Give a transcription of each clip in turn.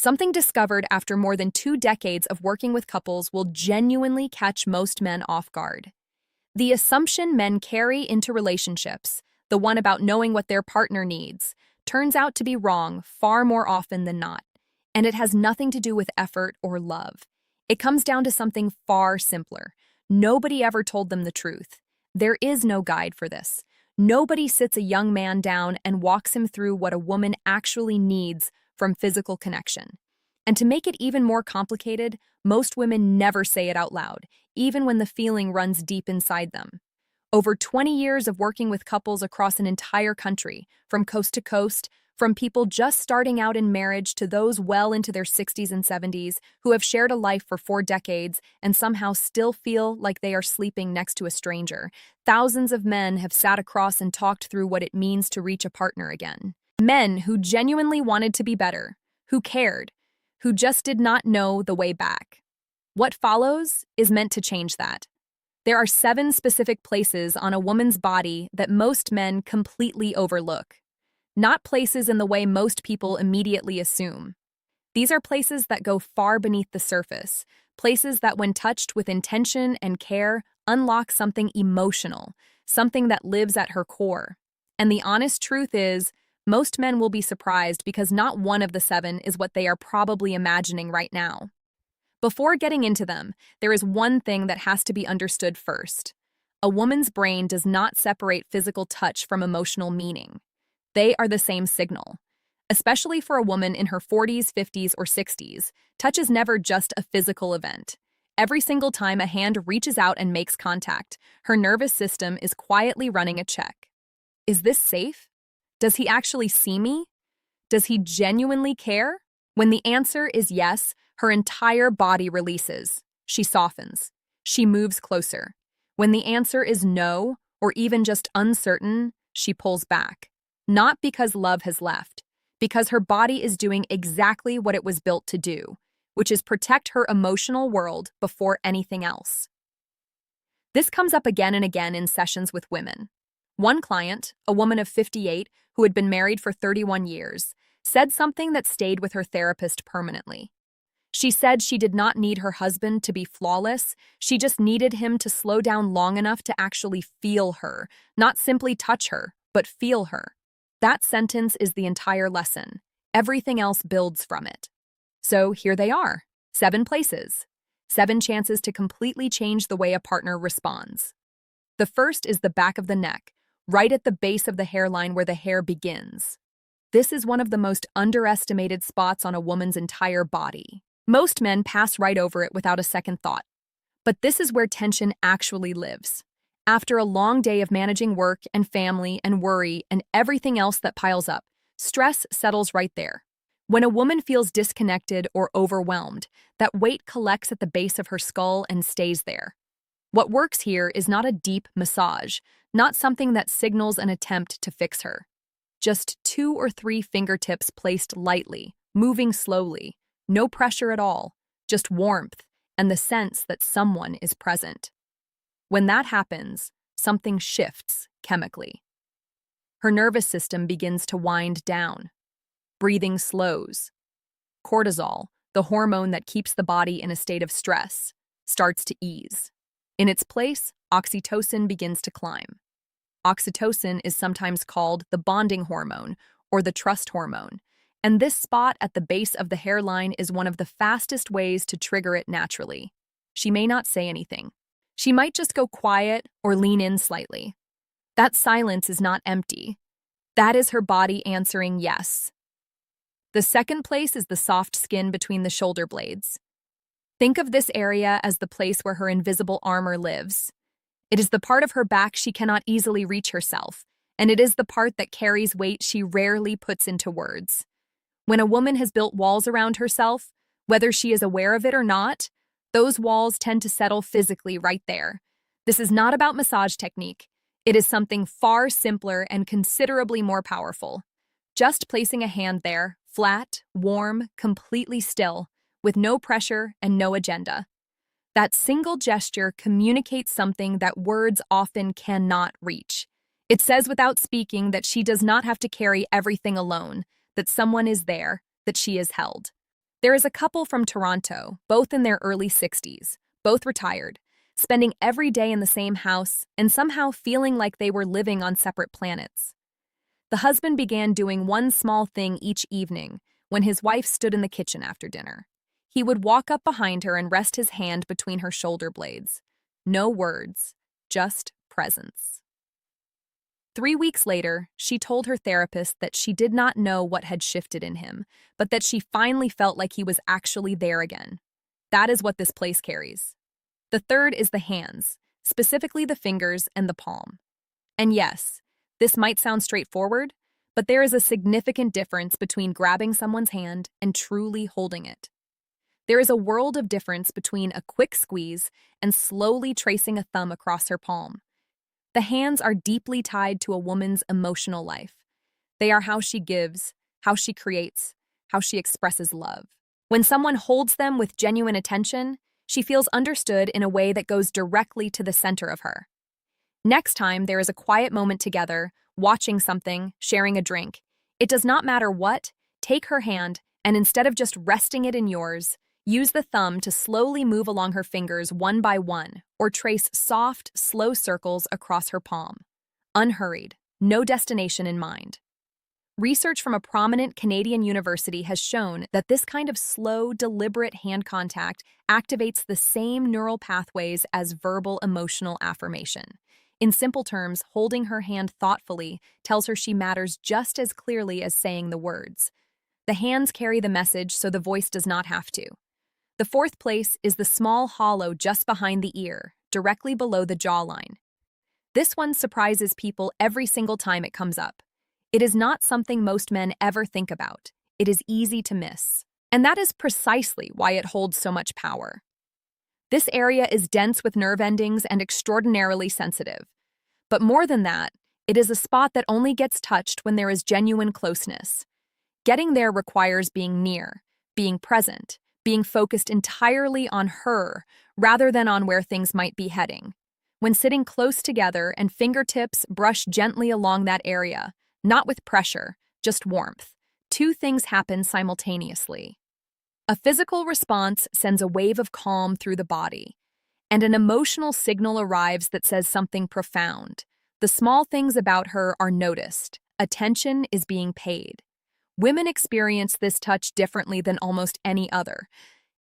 Something discovered after more than 2 decades of working with couples will genuinely catch most men off guard. The assumption men carry into relationships, the one about knowing what their partner needs, turns out to be wrong far more often than not. And it has nothing to do with effort or love. It comes down to something far simpler. Nobody ever told them the truth. There is no guide for this. Nobody sits a young man down and walks him through what a woman actually needs from physical connection. And to make it even more complicated, most women never say it out loud, even when the feeling runs deep inside them. Over 20 years of working with couples across an entire country, from coast to coast, from people just starting out in marriage to those well into their 60s and 70s who have shared a life for 4 decades and somehow still feel like they are sleeping next to a stranger, thousands of men have sat across and talked through what it means to reach a partner again. Men who genuinely wanted to be better, who cared, who just did not know the way back. What follows is meant to change that. There are 7 specific places on a woman's body that most men completely overlook. Not places in the way most people immediately assume. These are places that go far beneath the surface, places that when touched with intention and care unlock something emotional, something that lives at her core. And the honest truth is, most men will be surprised because not one of the 7 is what they are probably imagining right now. Before getting into them, there is one thing that has to be understood first. A woman's brain does not separate physical touch from emotional meaning. They are the same signal. Especially for a woman in her 40s, 50s, or 60s, touch is never just a physical event. Every single time a hand reaches out and makes contact, her nervous system is quietly running a check. Is this safe? Does he actually see me? Does he genuinely care? When the answer is yes, her entire body releases. She softens. She moves closer. When the answer is no, or even just uncertain, she pulls back. Not because love has left, because her body is doing exactly what it was built to do, which is protect her emotional world before anything else. This comes up again and again in sessions with women. One client, a woman of 58 who had been married for 31 years, said something that stayed with her therapist permanently. She said she did not need her husband to be flawless, she just needed him to slow down long enough to actually feel her, not simply touch her, but feel her. That sentence is the entire lesson. Everything else builds from it. So here they are, 7 places, 7 chances to completely change the way a partner responds. The first is the back of the neck, right at the base of the hairline where the hair begins. This is one of the most underestimated spots on a woman's entire body. Most men pass right over it without a second thought. But this is where tension actually lives. After a long day of managing work and family and worry and everything else that piles up, stress settles right there. When a woman feels disconnected or overwhelmed, that weight collects at the base of her skull and stays there. What works here is not a deep massage, not something that signals an attempt to fix her. Just 2 or 3 fingertips placed lightly, moving slowly, no pressure at all, just warmth and the sense that someone is present. When that happens, something shifts chemically. Her nervous system begins to wind down. Breathing slows. Cortisol, the hormone that keeps the body in a state of stress, starts to ease. In its place, oxytocin begins to climb. Oxytocin is sometimes called the bonding hormone or the trust hormone, and this spot at the base of the hairline is one of the fastest ways to trigger it naturally. She may not say anything. She might just go quiet or lean in slightly. That silence is not empty. That is her body answering yes. The second place is the soft skin between the shoulder blades. Think of this area as the place where her invisible armor lives. It is the part of her back she cannot easily reach herself, and it is the part that carries weight she rarely puts into words. When a woman has built walls around herself, whether she is aware of it or not, those walls tend to settle physically right there. This is not about massage technique. It is something far simpler and considerably more powerful. Just placing a hand there, flat, warm, completely still, with no pressure and no agenda. That single gesture communicates something that words often cannot reach. It says without speaking that she does not have to carry everything alone, that someone is there, that she is held. There is a couple from Toronto, both in their early 60s, both retired, spending every day in the same house and somehow feeling like they were living on separate planets. The husband began doing one small thing each evening when his wife stood in the kitchen after dinner. He would walk up behind her and rest his hand between her shoulder blades. No words, just presence. 3 weeks later, she told her therapist that she did not know what had shifted in him, but that she finally felt like he was actually there again. That is what this place carries. The third is the hands, specifically the fingers and the palm. And yes, this might sound straightforward, but there is a significant difference between grabbing someone's hand and truly holding it. There is a world of difference between a quick squeeze and slowly tracing a thumb across her palm. The hands are deeply tied to a woman's emotional life. They are how she gives, how she creates, how she expresses love. When someone holds them with genuine attention, she feels understood in a way that goes directly to the center of her. Next time there is a quiet moment together, watching something, sharing a drink, it does not matter what, take her hand and instead of just resting it in yours, use the thumb to slowly move along her fingers one by one, or trace soft, slow circles across her palm. Unhurried, no destination in mind. Research from a prominent Canadian university has shown that this kind of slow, deliberate hand contact activates the same neural pathways as verbal emotional affirmation. In simple terms, holding her hand thoughtfully tells her she matters just as clearly as saying the words. The hands carry the message so the voice does not have to. The fourth place is the small hollow just behind the ear, directly below the jawline. This one surprises people every single time it comes up. It is not something most men ever think about. It is easy to miss. And that is precisely why it holds so much power. This area is dense with nerve endings and extraordinarily sensitive. But more than that, it is a spot that only gets touched when there is genuine closeness. Getting there requires being near, being present, being focused entirely on her rather than on where things might be heading. When sitting close together and fingertips brush gently along that area, not with pressure, just warmth, two things happen simultaneously. A physical response sends a wave of calm through the body, and an emotional signal arrives that says something profound. The small things about her are noticed. Attention is being paid. Women experience this touch differently than almost any other.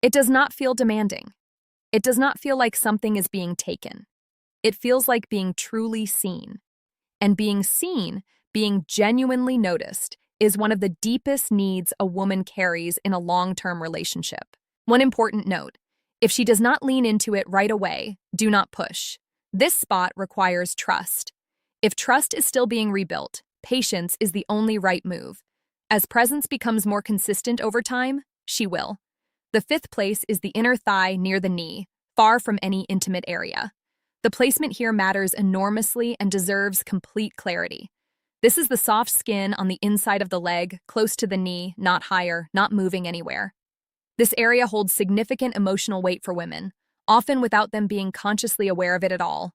It does not feel demanding. It does not feel like something is being taken. It feels like being truly seen. And being seen, being genuinely noticed, is one of the deepest needs a woman carries in a long-term relationship. One important note: if she does not lean into it right away, do not push. This spot requires trust. If trust is still being rebuilt, patience is the only right move. As presence becomes more consistent over time, she will. The fifth place is the inner thigh near the knee, far from any intimate area. The placement here matters enormously and deserves complete clarity. This is the soft skin on the inside of the leg, close to the knee, not higher, not moving anywhere. This area holds significant emotional weight for women, often without them being consciously aware of it at all.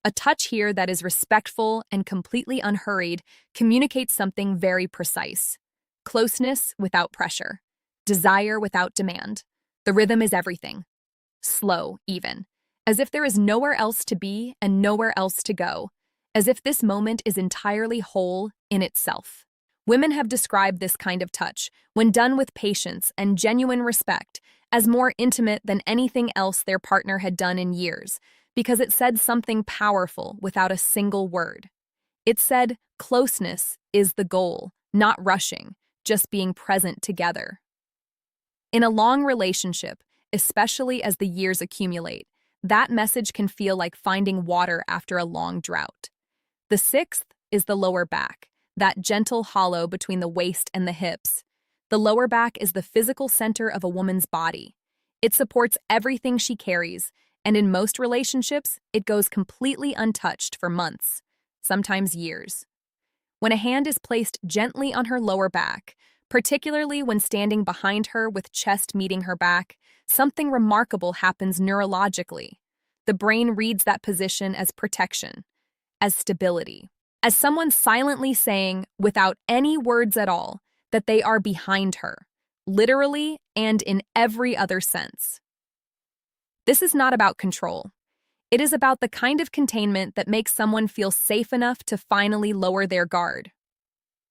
A touch here that is respectful and completely unhurried communicates something very precise. Closeness without pressure. Desire without demand. The rhythm is everything. Slow, even. As if there is nowhere else to be and nowhere else to go. As if this moment is entirely whole in itself. Women have described this kind of touch, when done with patience and genuine respect, as more intimate than anything else their partner had done in years, because it said something powerful without a single word. It said, closeness is the goal, not rushing, just being present together. In a long relationship, especially as the years accumulate, that message can feel like finding water after a long drought. The sixth is the lower back, that gentle hollow between the waist and the hips. The lower back is the physical center of a woman's body. It supports everything she carries, and in most relationships, it goes completely untouched for months, sometimes years. When a hand is placed gently on her lower back, particularly when standing behind her with chest meeting her back, something remarkable happens neurologically. The brain reads that position as protection, as stability, as someone silently saying, without any words at all, that they are behind her, literally and in every other sense. This is not about control. It is about the kind of containment that makes someone feel safe enough to finally lower their guard.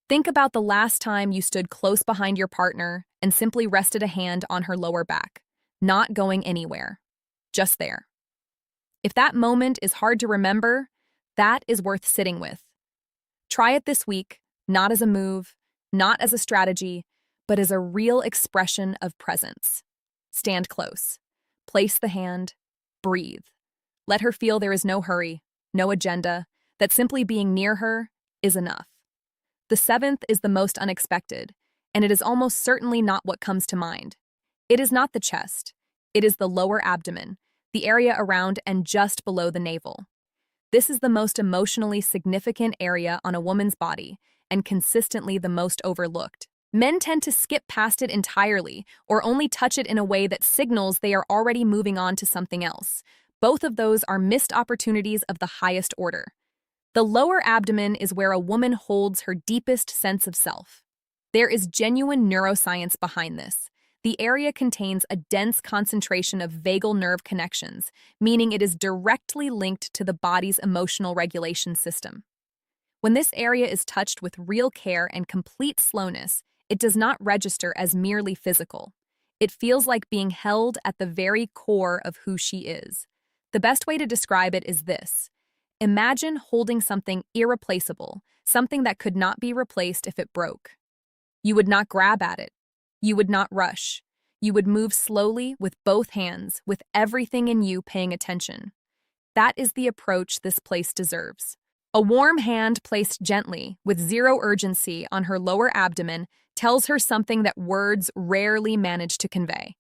Think about the last time you stood close behind your partner and simply rested a hand on her lower back, not going anywhere, just there. If that moment is hard to remember, that is worth sitting with. Try it this week, not as a move, not as a strategy, but as a real expression of presence. Stand close. Place the hand. Breathe. Let her feel there is no hurry, no agenda, that simply being near her is enough. The seventh is the most unexpected, and it is almost certainly not what comes to mind. It is not the chest. It is the lower abdomen, the area around and just below the navel. This is the most emotionally significant area on a woman's body, and consistently the most overlooked. Men tend to skip past it entirely, or only touch it in a way that signals they are already moving on to something else. Both of those are missed opportunities of the highest order. The lower abdomen is where a woman holds her deepest sense of self. There is genuine neuroscience behind this. The area contains a dense concentration of vagal nerve connections, meaning it is directly linked to the body's emotional regulation system. When this area is touched with real care and complete slowness, it does not register as merely physical. It feels like being held at the very core of who she is. The best way to describe it is this. Imagine holding something irreplaceable, something that could not be replaced if it broke. You would not grab at it. You would not rush. You would move slowly with both hands, with everything in you paying attention. That is the approach this place deserves. A warm hand placed gently, with zero urgency, on her lower abdomen tells her something that words rarely manage to convey.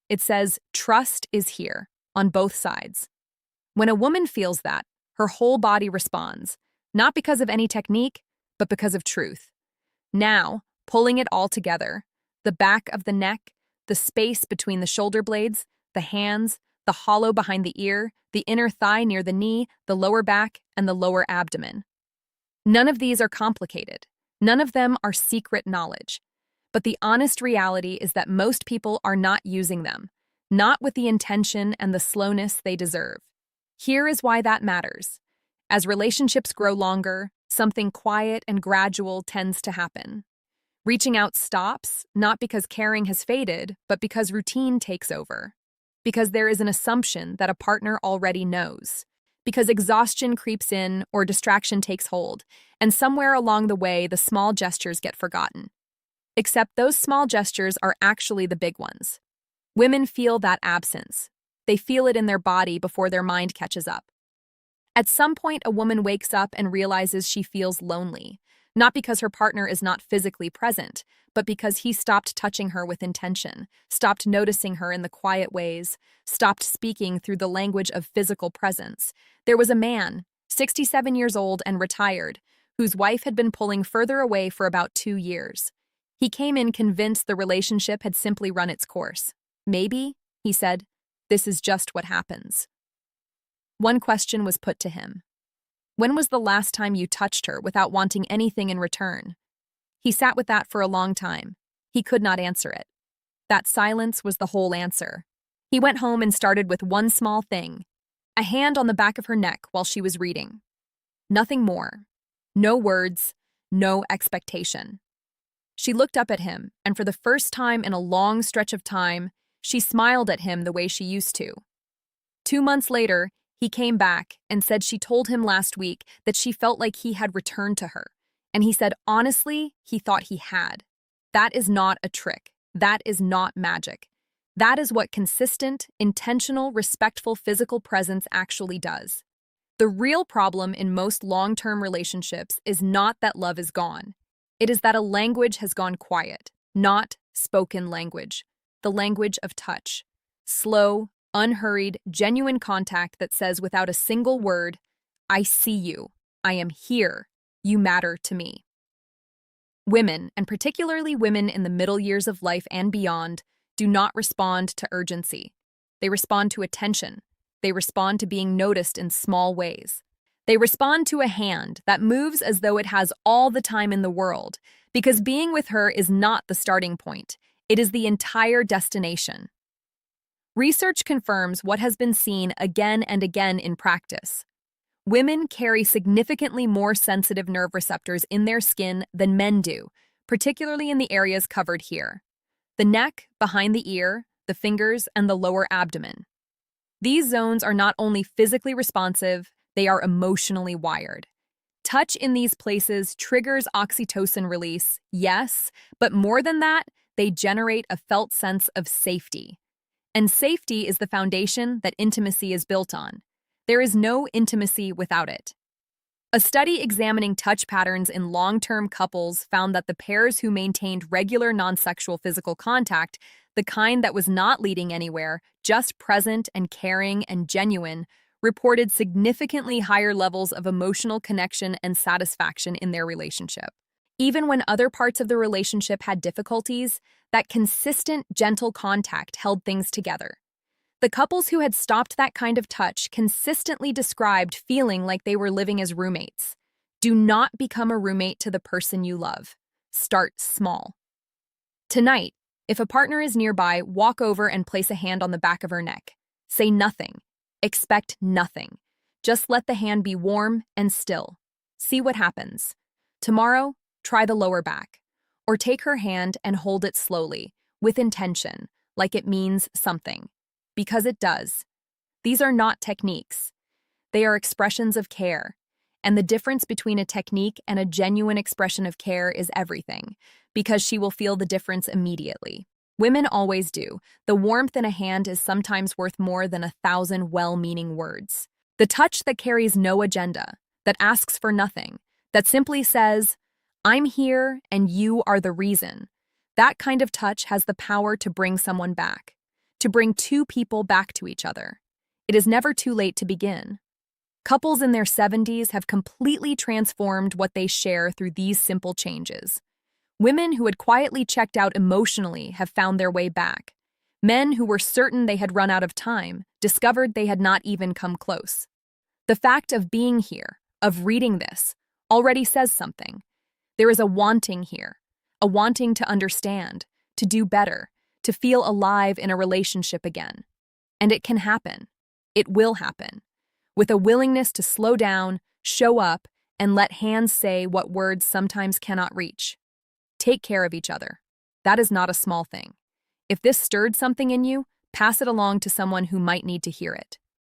It says, trust is here, on both sides. When a woman feels that, her whole body responds, not because of any technique, but because of truth. Now, pulling it all together, the back of the neck, the space between the shoulder blades, the hands, the hollow behind the ear, the inner thigh near the knee, the lower back, and the lower abdomen. None of these are complicated. None of them are secret knowledge. But the honest reality is that most people are not using them, not with the intention and the slowness they deserve. Here is why that matters. As relationships grow longer, something quiet and gradual tends to happen. Reaching out stops, not because caring has faded, but because routine takes over. Because there is an assumption that a partner already knows. Because exhaustion creeps in or distraction takes hold, and somewhere along the way the small gestures get forgotten. Except those small gestures are actually the big ones. Women feel that absence. They feel it in their body before their mind catches up. At some point, a woman wakes up and realizes she feels lonely, not because her partner is not physically present, but because he stopped touching her with intention, stopped noticing her in the quiet ways, stopped speaking through the language of physical presence. There was a man, 67 years old and retired, whose wife had been pulling further away for about 2 years. He came in convinced the relationship had simply run its course. Maybe, he said, this is just what happens. One question was put to him. When was the last time you touched her without wanting anything in return? He sat with that for a long time. He could not answer it. That silence was the whole answer. He went home and started with one small thing, a hand on the back of her neck while she was reading. Nothing more. No words, no expectation. She looked up at him, and for the first time in a long stretch of time, she smiled at him the way she used to. 2 months later, he came back and said she told him last week that she felt like he had returned to her. And he said, honestly, he thought he had. That is not a trick. That is not magic. That is what consistent, intentional, respectful physical presence actually does. The real problem in most long-term relationships is not that love is gone. It is that a language has gone quiet, not spoken language. The language of touch. Slow, unhurried, genuine contact that says without a single word, I see you, I am here, you matter to me. Women, and particularly women in the middle years of life and beyond, do not respond to urgency. They respond to attention. They respond to being noticed in small ways. They respond to a hand that moves as though it has all the time in the world, because being with her is not the starting point. It is the entire destination. Research confirms what has been seen again and again in practice. Women carry significantly more sensitive nerve receptors in their skin than men do, particularly in the areas covered here: the neck, behind the ear, the fingers, and the lower abdomen. These zones are not only physically responsive, they are emotionally wired. Touch in these places triggers oxytocin release, yes, but more than that, they generate a felt sense of safety. And safety is the foundation that intimacy is built on. There is no intimacy without it. A study examining touch patterns in long-term couples found that the pairs who maintained regular non-sexual physical contact, the kind that was not leading anywhere, just present and caring and genuine, reported significantly higher levels of emotional connection and satisfaction in their relationship. Even when other parts of the relationship had difficulties, that consistent, gentle contact held things together. The couples who had stopped that kind of touch consistently described feeling like they were living as roommates. Do not become a roommate to the person you love. Start small. Tonight, if a partner is nearby, walk over and place a hand on the back of her neck. Say nothing. Expect nothing. Just let the hand be warm and still. See what happens. Tomorrow, try the lower back. Or take her hand and hold it slowly, with intention, like it means something. Because it does. These are not techniques. They are expressions of care. And the difference between a technique and a genuine expression of care is everything, because she will feel the difference immediately. Women always do. The warmth in a hand is sometimes worth more than 1,000 well-meaning words. The touch that carries no agenda, that asks for nothing, that simply says, "I'm here and you are the reason." That kind of touch has the power to bring someone back, to bring two people back to each other. It is never too late to begin. Couples in their 70s have completely transformed what they share through these simple changes. Women who had quietly checked out emotionally have found their way back. Men who were certain they had run out of time discovered they had not even come close. The fact of being here, of reading this, already says something. There is a wanting here, a wanting to understand, to do better, to feel alive in a relationship again. And it can happen. It will happen. With a willingness to slow down, show up, and let hands say what words sometimes cannot reach. Take care of each other. That is not a small thing. If this stirred something in you, pass it along to someone who might need to hear it.